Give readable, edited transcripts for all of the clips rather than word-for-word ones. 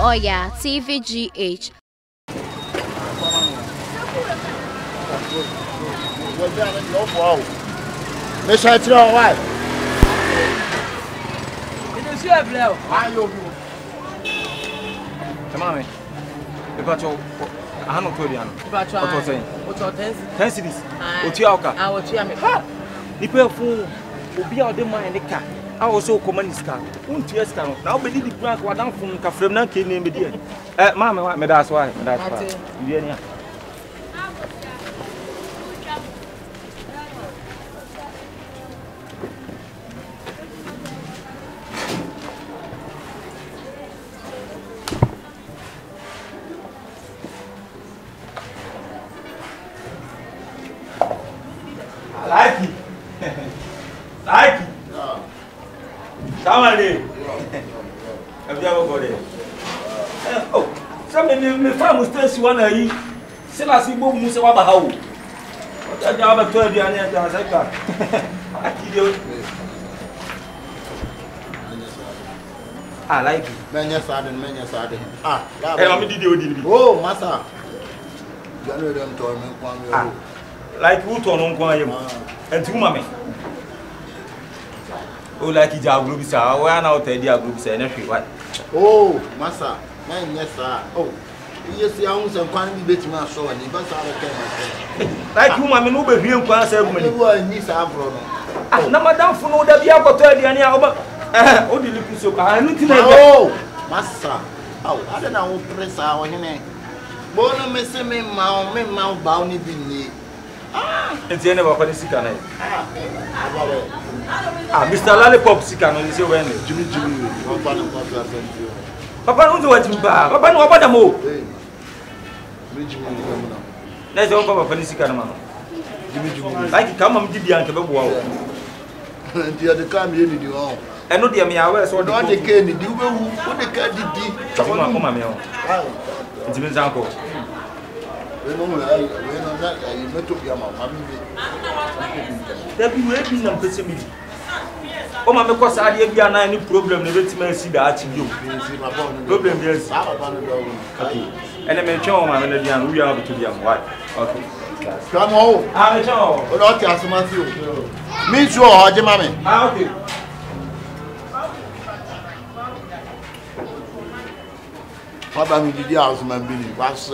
Oya, TVGH. Why? Come on, I don't know what you're saying. What's your 10 cities. What's your car? I will tell me. The people will be out the mind. I also command this car. Won't you ask now? Now, believe the brand was down from Cafremna came in the Mamma, that's why. That's why. Like it. Like it. Somebody. Have you ever got it? Oh, some family still see one of you. Still, I see Boom Musa Wabahau. What a job of 12 years. I like it. Many sardine. Ah, I'm a oh, Massa. You know them torment. Like who turn on Quayam and two mammy. Oh, like it's our group, sir. Where now tell your group, sir, and what? Oh, Massa, man, yes, sir. Oh, yes, the ounce of quantity bit my show and the best out of like whom I'm over here and pass every one. Niece, I'm from. No, madame, for no, that be able to tell you any other. Oh, the little so I need to know. Oh, Massa. Oh, I don't know, press our name. Bona missing me, mount, bounty be. It's the end of our sick. Mr. Lollipop sick and only say when Jimmy, Papa, don't do what you buy. Papa, no, about the move. Let's go for a sick animal. Jimmy, like come on, did the uncle. And the other come here, you all. And not the Amia, so don't take any. Do what the cat did. It's been uncle. There be waiting and pessimism. Oh, my because I didn't get any problem. The rich see that you problem. Yes, and I mention my melody and we are to be white. Okay, come on. I'm not asking Matthew. Me sure, Mammy. Okay. Papa, me did the house, my Billy. What's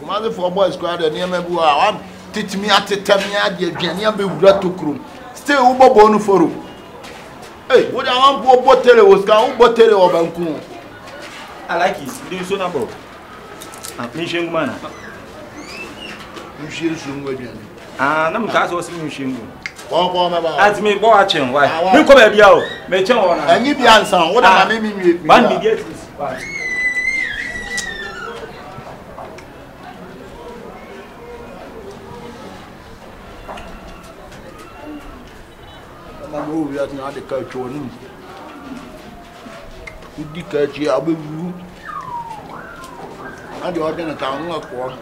mother for boys crowd near me. I teach me at the time. The Genia be brought to crew. Still, Ubo Bonu for you. Hey, what I want for bottle was can bottle or Banku. I like it. Do you so number? I'm Michelle Man. You should soon with you. I'm casting machine. As me watching, why? You come at you, make your honor. And you be answer. What am I meaning? One be get this. We are not the culture. The culture, I will do. I do not town of war.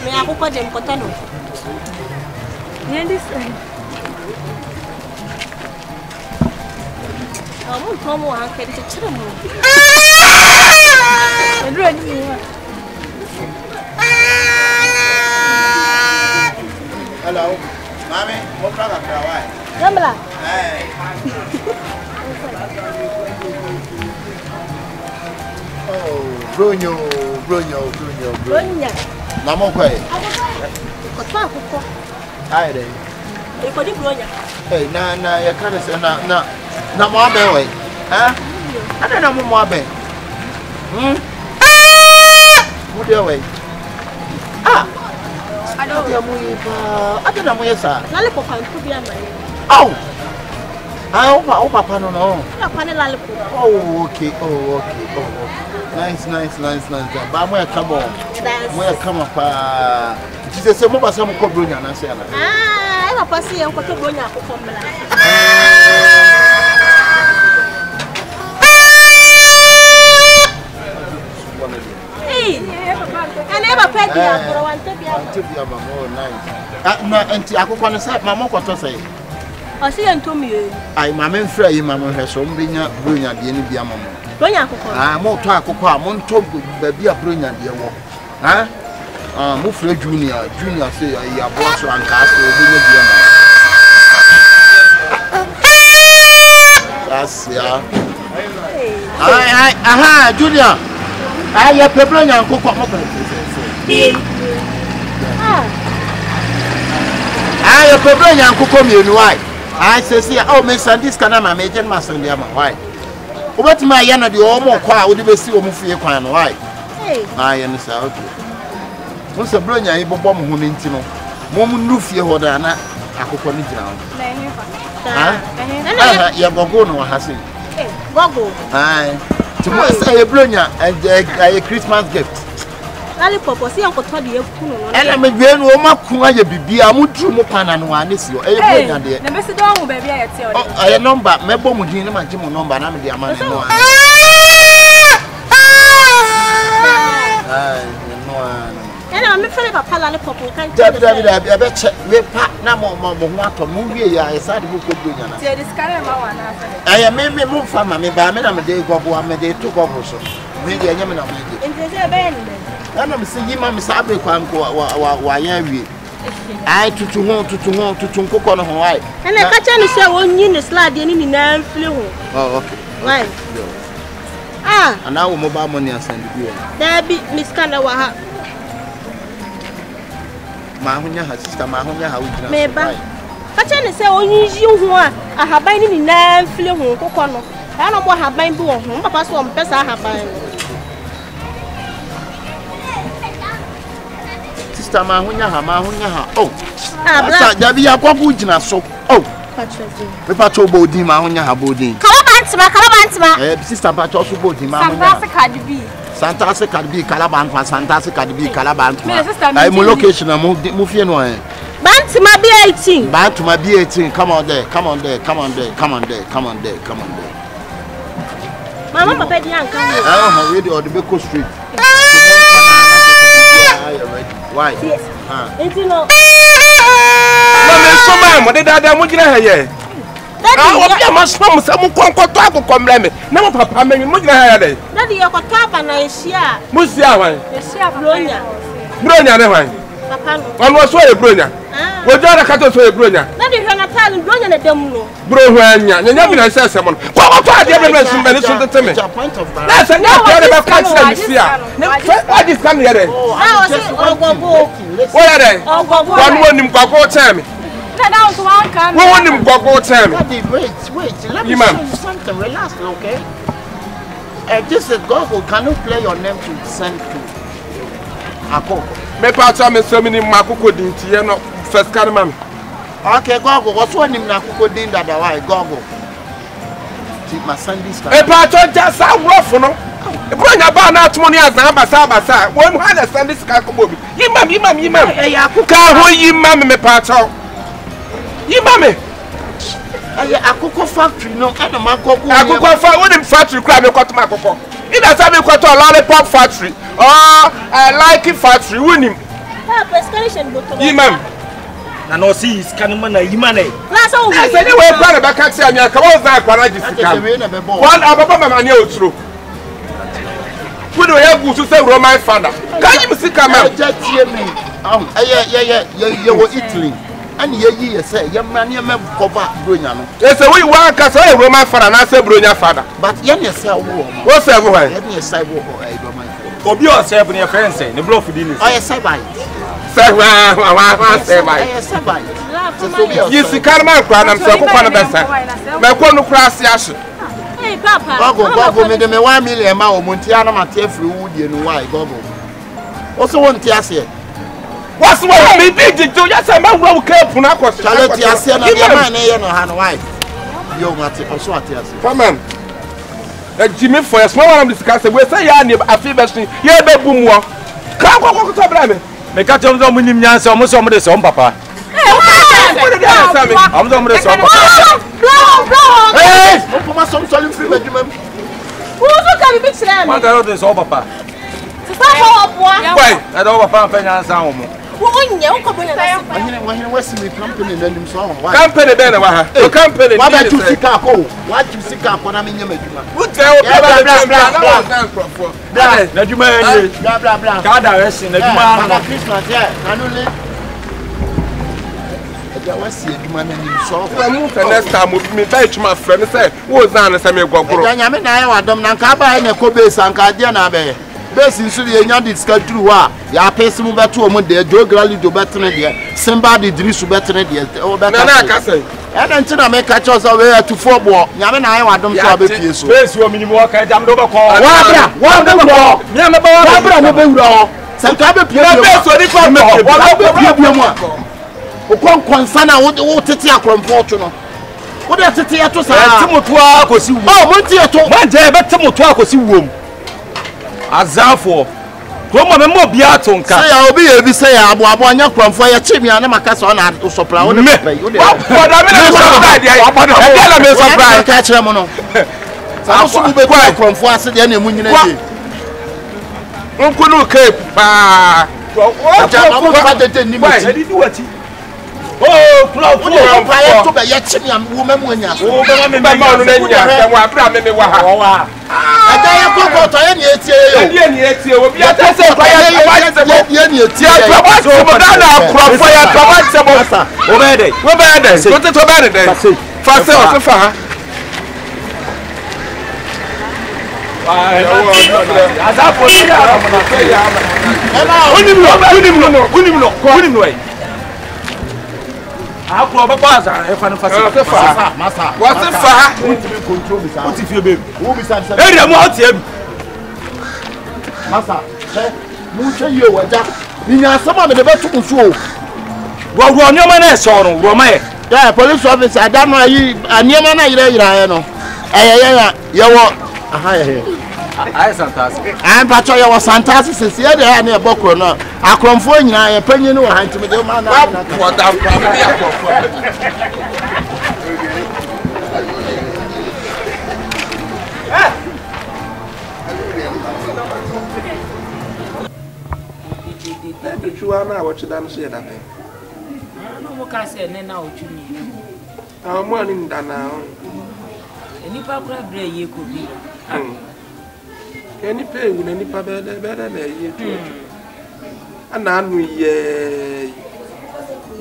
Me aku pa dem kota no. Nendi sai. Amu tomo han ke tchira mo. Edro ni. Hello. Mami, mo pra ka krawai. Gamla. Oh, Bruno. Namo kwai. Kota kuko. Ai dai. E ko di Bruno. Eh na ya kada se na mo abe we. Ha? Ada na mo abe. Mo dia we. Ada dia mo iba. Ada na mo yesa. Nale ko kan ku bia mai. Au. Ah, oh, papa, no. Papa, no. Oh, okay. Oh, okay. Nice. But where come on? Where come up? Jesus, some of us have come bring an answer. Ah, I'm a passing and what to bring up from me. Hey, I never paid you for one to be a nice. No, and I could understand my mom what to say. I see and to me. I, my men, Frey, Mamma has some bring at the end of the ammo. Ah, more talk of Monto, baby, a brilliant dear walk. Huh? Mufre Junior say, I boss and castle, that's yeah. Aha, Junior. I have Pebble and cook up. I have Pebble and cook up. Why? I say, oh, Miss Sandis can I make it, Master Diamond. Why? What my yana the almost quiet would be see Mufia Quan. Why? I understand. What's a brilliant able bomb who intimo? Mom Nufia Hodana, Akoponi down. Yagogo no Hassin. Gogo. Aye. To say a brilliant and a Christmas gift. Lollipop, see Uncle Toddy. And I'm a grand woman, Kuya Bibi, I would do more pan and one is your age. Never sit down, baby. I number, my bomb would give my Jim number, and I'm the amount of one. And I'm afraid of a lollipop. David, I bet we pack no more to movie. I said, who could bring an I am maybe move from my mammy, I'm a day go, I'm a day to go. Maybe I am not making. I'm saying, Mamma Sabi, why I to cook on Hawaii. And I catch any show on you, slide any name flew. Oh, okay. Right. Ah, and now mobile money and send you. There be Miss Kanawa. Mahunya has sister Mahunya, how we may catch any say only you who are. I have been in name flew. Cocono. I don't want to have been born. Papa, so I'm best I have been. Mahunya, oh, Dabia Quabujina, so, oh, Papato Bodi, Mahunya Habodi. Calabantma, Sister Patos Bodi, Santa Cadibi, Calaban, Santa Cadibi, Calaban. I'm a location, I'm moving on. Bantma be 18. Bantma be 18. Come on there. Mamma, Betty, I don't read or the Beko Street. Why? Yes. It's no. So, ma'am, what did I want you to hear? I must come some come let me. No, Papa, maybe much higher. That you got cap and I share. Musia, Bronya, Papa, one was so a Bronya. What did I cut us to a Bronya? That you can tell him Bronya the demo. Bronya, and never I said someone. What are the evidence to mention the time? That's another about cancer. What is coming here? What are they? One woman go tell me. One woman go tell me. Wait, let me show you something. Relax, okay? This is Google. Can you play your name to send to Ako? Me part me so many Makuko dinti ye no first carry man. Okay, Google. What's one name Makuko din that why Google? Keep my Sundays. Me part just so rough no. Bring about that money as Abasa. When understand this Kakubobi. Imam. Ka ho imam me part Imam. Akuko factory no and Makoko. Akuko factory crab me got Makoko. It has been quite a lollipop factory. Oh, I like it factory winning. Imam. And no see is Kanumana Imane. That's all. Anyway, brother, back at Samia, come on, that one Ababa Mania through. We don't have to say Roman father. Can you see come out? Just hear me. You were Italy. And ye say, young man, you may go back, Bruno. Yes, we want to say Roman father, and I say Bruno father. But yourself, what's everywhere? Let me say, or be yourself in your friends, the blow for dinner. I say, by you see, Carman, I'm so one of them. My corner class, yes. Hey, Papa, go, made me 1 million more Montiana Matia through Woody and why, Gogo. Also, one Tiasia. What's what me big to yes, I'm not well careful. I was Tiasia, and your man, and wife. Yo, Mate, also at us. Come on. Jimmy for a small one of this castle. We say, I feel best. Yeah, boom. Come to Abraham. Make a jump on him, Yancy, almost some of the son, Papa. I'm the son. Hey, Papa, some solid free regiment. Who's going to be slam? My God, is all Papa. Why? I don't have a sound. What's the company and then so on? Company, then, the company. What about you, Chicago? What you see, when I'm in your Who tell blah, blah, blah. God, I rest in the Christmas, yeah. I know. What's the man in so? Next time, me touch my friend. Say, what's on the same go? I don't know. Kaba and a Kobe Sankadiana. Base in Sudia, you discuss through what? Ya pace move back to a month, Joe Grally do better than you. Somebody drinks to better than you. Oh, better. And until I make catch us away to 4 ball. Yaman, I don't have a piece. Space, you mean walk, I jumped over call. One Azafo. Kuma me mo bia tonka. Say ya obi e bi say ya abo anya kramfo ya chemi ana makasa na sopra wo ne pay. Wo de. Obodo me na surprise ya. Obodo na me surprise. Ka kire mo no. Sa so be kwa kramfo ase de na mu nyina ye. Nkunu cape pa. Wo ja de ni mo ti. Oh, club wo pa to be ya chemi am wo memu anya. Oh, be ma no na nya. Wa abra me wa ha. Wa. Ada ya kokko to ye ni etie yo. Ade ni etie obi ata se kwa ya ye ni etie. Ya to ba so mo da na crop for ya to ba se mo. Obede. Wo ba de. Ko te to ba de. Fa se o se fa ha. Azafo ni ya. Unimlo. Akro ba pa za e fa no fa se. Masa. What se fa? Control me sa. What if you baby? Who be say? Area mo ati em. Masa. Mu che ye waja. Ni nya sama me de betu nso o. Wo nyoma na so no, wo ma ye. Yeah, police officer adano ayi anyema na yira no. Ye wo aha ye. Ai Santas. Am pacho ye wo Santas sisi ye de na e bokro no. Akromfo nyina ye panyi no ha ntime de ma na. What da from me akofo. Chuana what you done say that. No more can say na ochuni. Our morning dana. Any papa bray ye could be. Any pay with any papa better ye too. And now we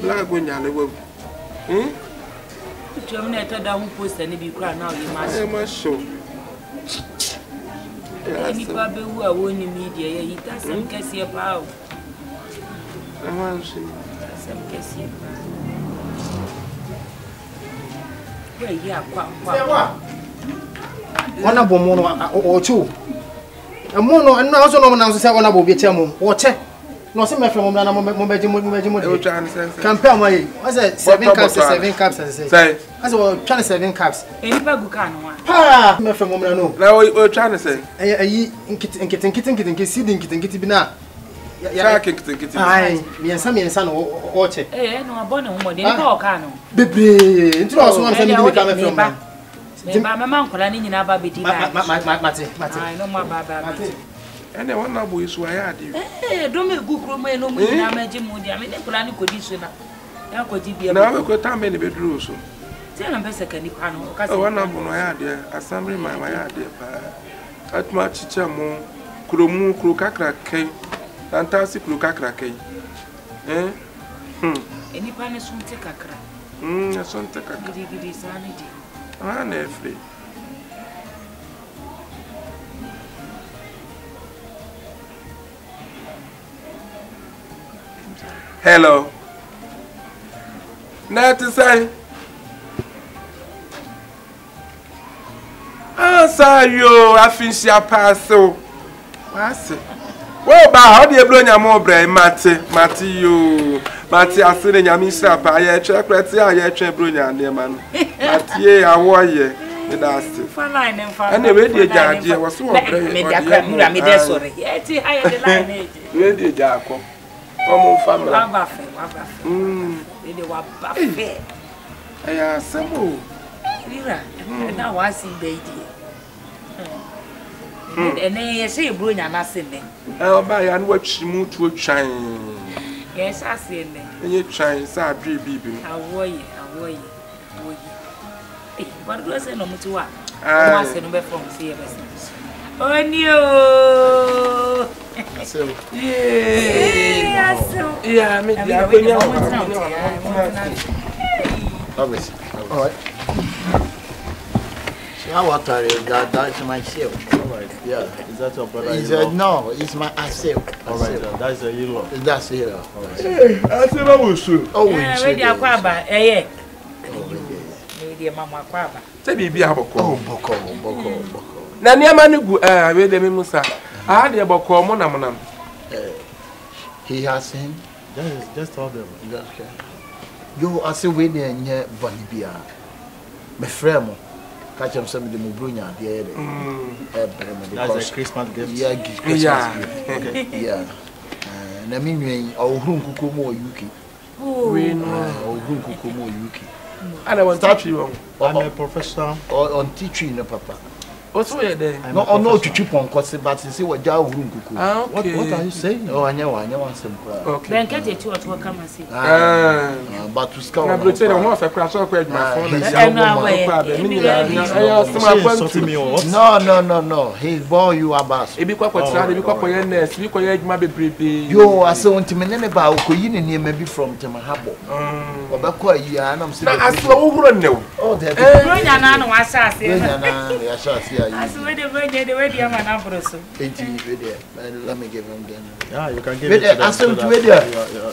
black when you terminated down post and be crying now you must show. Any papa who are winning media, he does some Cassia power. I want to see some Cassia. Well, yeah, one of them or two. A mono and also no one else say one about Vietnam or check. No, see my friend, compare my was it 7 cups, 7 cups, as I was trying to 7 cups. Any pagucan one. Ah, my friend, no. now we're trying to say, kitten, seeding kitten, kitty now. Aye, me and some son or check. Eh, no, a bonnet woman, they call Cano. Baby, into us one family coming from my uncle and in our baby. I know my baby. And the one abu is why I do. Eh, don't make good room, no more. I imagine Moody. I mean, the plan could be sooner. Now could be now we could time any bedroom. So tell them best can you pan or one abu my idea, assembly my idea. At my teacher mo, Kurumu, Krukakra K, fantastic Krukakra K. Eh? Any pan is soon take a crack. I son take a giddy sanity. Ah, never. Hello. Not to say. Answer you. I finish your parcel. What's it? Wo ba ho de bronya mo bra mate yo. Mate asere nyame sra pa ye twa krati a ye twa bronya ne ma no. Mate awoye. Me da ase. Fa line en fa. Ana we de jaaje wo so wo bra. Me da kwa mura me de sore. Ye ti higher the line e. We de jaako. Omo family. Wa ba fe. We de wa ba fe. Aya semo. Rira. Na wa si be di. Ene ye se bronya na se ne. Oba ya no watchi mu tu twan. Yes, I see me. Enye twan sa adwe bibi. Awoye. Eh, what do I say no mutuwa? Ah. I say no be from see e best. Onio. So Yeah, Yeah, me dia we konya. obviously. All right. So what are you? That's my seal. All right. Yeah. Is that your brother? He said no. It's my seal. All right. That's a yellow. That's here. All right. Asema wusu. Oh, we dey akwaba. Eh. We dey mama akwaba. Se bibi aboko. Oh, boko. Na niama ne gu we de me musa. Ah de boko mo na monam. He has him. Just tell them. Okay. Yo, I say we dey nye bonibia. Me frère mo. Catch him some of the mubrunya there. That's a Christmas gift. Yeah, Christmas gift. Okay. Yeah. Na me nwen ohuru nkuko mo UK. We no. Ohuru nkuko mo UK. Ana want touch you. I'm a professional. On teaching no papa. Oso ye there. No, no twitwi ponko but say waja ohuru nkuko. Ah, What are you saying? Oh, anya wan sem kwa. Okay. Ben kete ti oto kama si. But to scout. Na bloche de ho fa kra so kwa adwuma fo na. Something me or what? No. He boy you about. Ebi kwa kwatra, ebi kwa koye nurse, ebi koye adwuma bebrebe. Yo, I say want me ne ba okoyi ne ne bi from Temahabo. Obekọ yi ana mse. Na aslo wo huro ne wo. Oh, there. Bronya na no wasa ase. Bronya na ya sha ase ayi. As we dey bronya dey we dey am na broso. Enti we there. Let me give him then. Yeah, you can give We it there. to them. Asem to we there.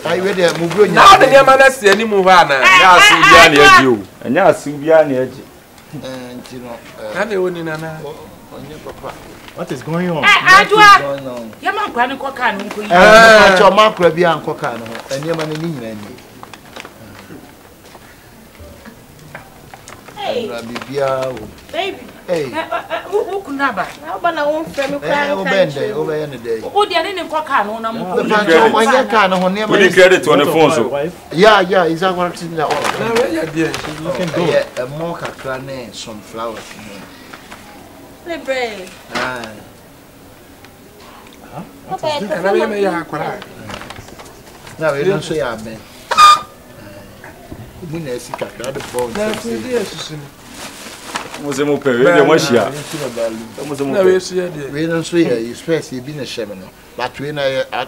Ayi we there mu bronya. Na de niam na se ani mu ha na. Ya asu bia na eji o. Enya asu bia na eji. Enti no. Na de woni na na. Onye papa. What is going on? Adwa. Ya man kwa ni ko ka no nko yi. Acho makra bi anko ka no. Eniema ne nyina ni. Hey, Bibia o. baby. Hey. Who kunaba? Na ba na won frɛ me kwa Obende, obeye ne dey. O dia ne ko ka no na mo ko. Onye ka no ho ne We need credit on the phone so. Yeah, is that what in the Na we ya there. you can go. Yeah, a more kakra ne some flowers. Lebre. Ah. Papa e Na we me ya akwara. Na we don't say amen. Mu na esi kakra de phone. Na fi dia susu. Mo se mo pe we de mo hia. Mo se mo Na we pe. su ya there. We don't say you space you be na sheme no. But we na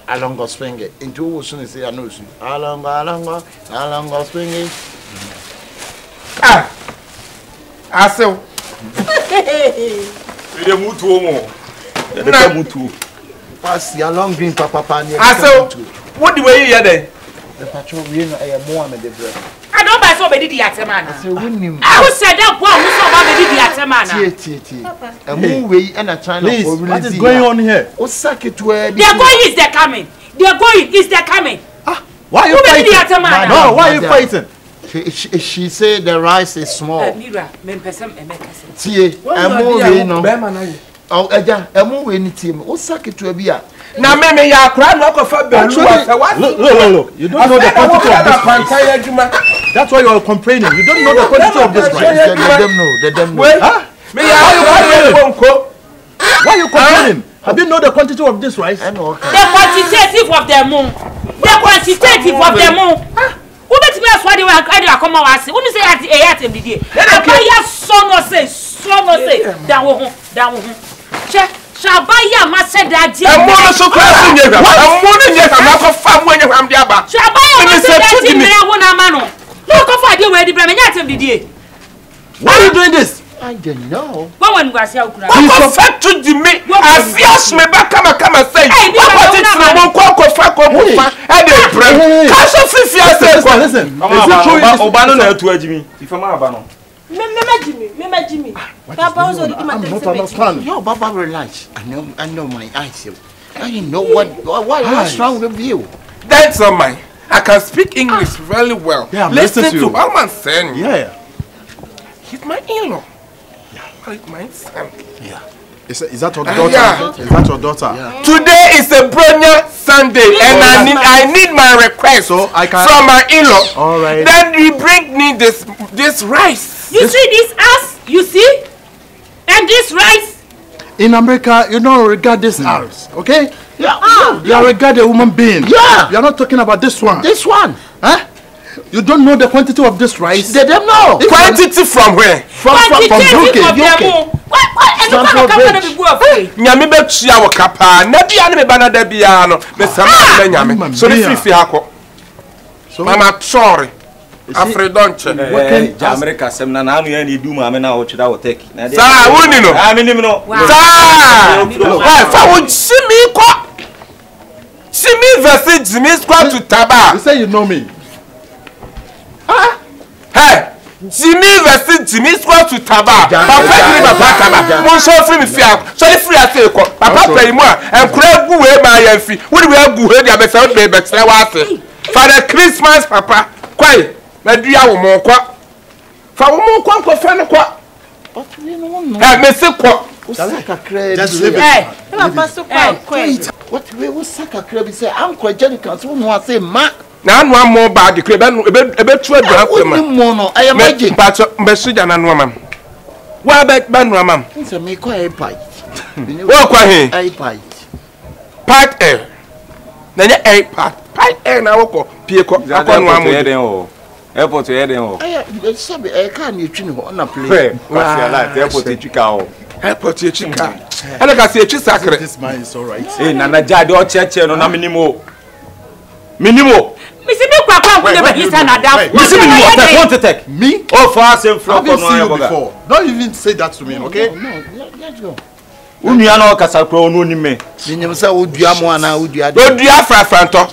alongo swing into wo so say anosu. Alongo swing. Ah. Asew. We de mutu o mo. De ka mutu. Pass ya long green papa ni. Asew. What the way you there? The patrol we no e mo am de bre. I don't buy so be di atemana. Say winnim. I said that boy who so ba be di atemana. Tie. Emu we e na China Please, for what is going on here? O sacket we They are going is they coming. They are going is they coming. Why are you Who be di fighting? atemana? No, why are you fighting? She say the rice is small. Mira, me person emeka say. Tie. Emu we no. Be ma na ye. O eja, emu we ni tie me. O sacket we bi a. Na me ya akwara na okofa belu wa what? Look. You don't know the quantity of this rice. That's why you are complaining. You don't know the quantity of this rice. They them know. Wait. Me ya wonko. Why are you complaining? Have you know the quantity of this rice? I know. The quantitative of the moon. The quantitative of the moon. Who bet me as why they were come out say. Who say at the day. Abaya so no say. Down wo. Che Shabaya ma said that je. E mo so class nye gba. E mo nye ka ma ko fa mo nye kwam dia ba. Shabaya ma said that je me wona ma no. No ko fa dey we di bre me nya tem didie. Why are you doing this? I don't know. When go asia ukura. Ko fa to di me. Afias me ba kama say. Ko ti ti mo ko fa. E dey bre. Ka so fifia say ko. Listen. Is it true? Oba no na atu ajimi. Ifama aba no. Me Jimmy. Papa also did my I'm not understanding. Yo, Baba relax. I know my eyes. I know what's wrong with you? That's not mine. I can speak English very well. Yeah, listen listen to to all I'm saying. Yeah. He's my in-law. Like my son. Yeah. Is that your daughter? Yeah. Is that your daughter? Yeah. Today is a Bronya Sunday, and I need my request So I can from my in-law. All right. Then you bring me this rice. You see this ass? You see? And this rice? In America, you don't regard this house, okay? Yeah. You are regard a human being. Yeah. You are not talking about this one. This one. Huh? You don't know the quantity of this rice? They don't know. Quantity from where? From UK. Nyame betua wo kapa na bia ne me bana da bia no me sama me nyame so ne fifi hako so mama sorry afredonche America sem na anu ya ni du ma me na wo tweda wo tek na de sa woni no me nim no sa fa wo simi ko simi verse jimi squad to taba you say you know me hey Jimmy versus Jimmy squad to taba. Papa ni papa taba. Mon so free me fia. So the free ase ko. Papa pay mo en kura gu we ma yan fi. We we gu he dia be say we be tere wa ase. For the Christmas papa. Kwai. Na dua wo mo kwa. Fa wo mo kwa ko fa ne kwa. Eh me se kwa. Just leave it. Hey, papa so kwai. What we will suck a crab say I'm quite Jenkins who want say ma. Na anu am ba de crab ebe tu adua kwema. Mono I am magic. But me su ja na anu am. Wa ba nu am. Nse me kwa e pai. Wo kwa he? E pai. Part air. Na nya air part air na wo ko pie ko akonu am. Airport here den o. Sabe e ka na etwi ne ho na play. Pass light airport etwika o. Airport etwika. Ele ka se etwi sakre. This man is all right. Eh na jade o cheche no na minimo. Minimo. Missy me kwa ne be hisa na da. Missy me what want to take? Me? Oh fast and flow no before. Don't even say that to me, okay? No, let's go. Unua na okasa kro no ni me. Binyem say odua mo ana odua. Odua frafranto.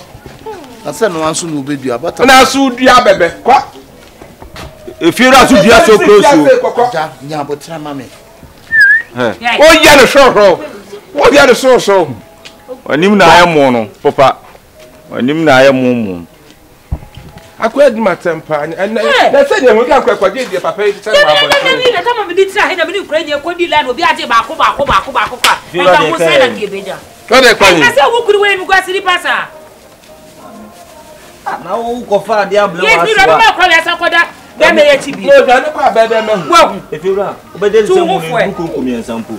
Na say no anso no obedua but na so odua bebe. Kwa. Efiera so dua so close o. Ja nya botra mame. O ya no show. O ya no show. Onim na ayemo no, papa. Onim na ayemo. Akwa di matempa na say dey we kan kwakwa je papa yi tell ma abon na kama me di tira he na me ni kura je ko di land obi ate ba ko kwa e ka mo say na ke beja no dey kwa na say wo kuri we mi kwa siri pasa na wo ko fa dia ble wa yes ni ro ma kwa ya sa koda be me ye ti bi no ga ne kwa be be me wo efira obede se mu ni ku ko mi ensampo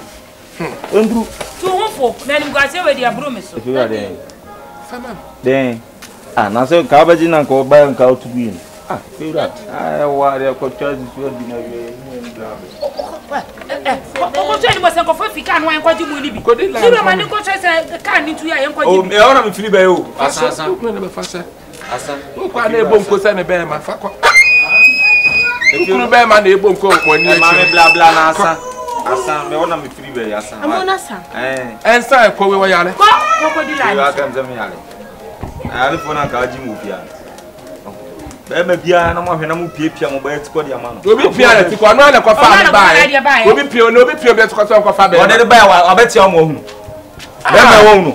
ondru tu hofo na ni kwa say we di abro me so efira den sama den na so ka ba jina ko ba nka otubi ni efira wa de ko charge so di na we ko tell mo se ko fa fika no en ko ji mu ni bi sira ma ni ko che se ka ni tu ya en ko ji o me ora me fili ba yo asa ko ne be fa se asa ko na ebo nko se ne be ma fa ko ekuru be ma na ebo nko ko ni ma me bla bla na asa me ora me fili ba asa amona sa ensa ko we wa yale ko di la ya kan zame yale ari fona ka ji mu bia be ma bia na mo hwe na mo piepia mo ba etiko dia ma no obi pia na tiko no na ko fa na ba obi pia no obi pia be tiko so ko fa be o de ba wa betia mo hu be ma wo hu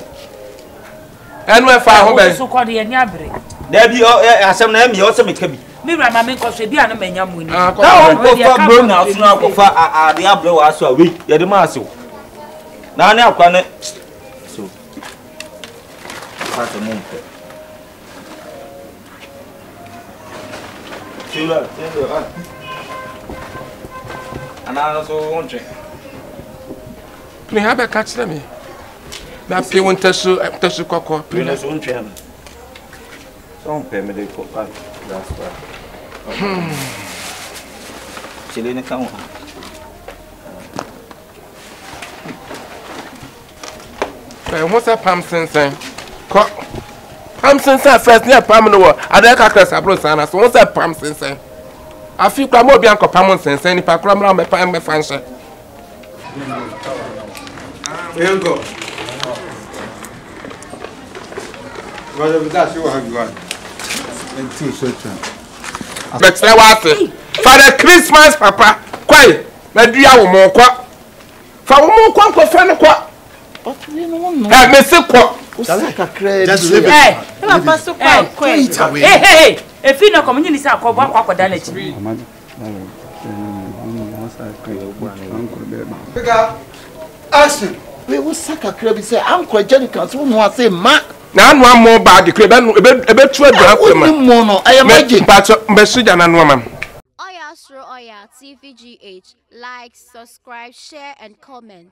enu e fa ho be so ko de nya bere da bi asem na mi o se me ka bi mi ra ma me ko hwe bia no manya mu ni na o ko fa bro na so na ko fa ade abro wa so we ye de ma asew na ne akwa ne so fa se mo mpe tira ana so onche Pri ha be ka kire me na pi won tasu kokko pri na so onche na so mpe me de ko pa that's why chile ne kan ha what's that pam sensen ko pam sensen first near pam no ada ka kra sabro sana so what's that pam sensen afi kwa mo bi anko pam sensen ni pa kra mra me pam me fanse Engo. Wala bisa si wa gwan. Entu socha. Betre wa ase for the Christmas papa kwai na dua wo mo kwa fa wo mo kwa ko fa ne kwa But we no know. Me se ko. Just leave it. Hey, Papa, so quiet. Hey. If you no come, you need to akọ akwada na chi. Action. We will sack a crab say Uncle Jenkins who was say ma. Na anu amọ bag crab ebe tu adura kwema. Mono, I am magic. But me suja na anu am. Oya Astro Oya TVGH. Like, subscribe, share and comment.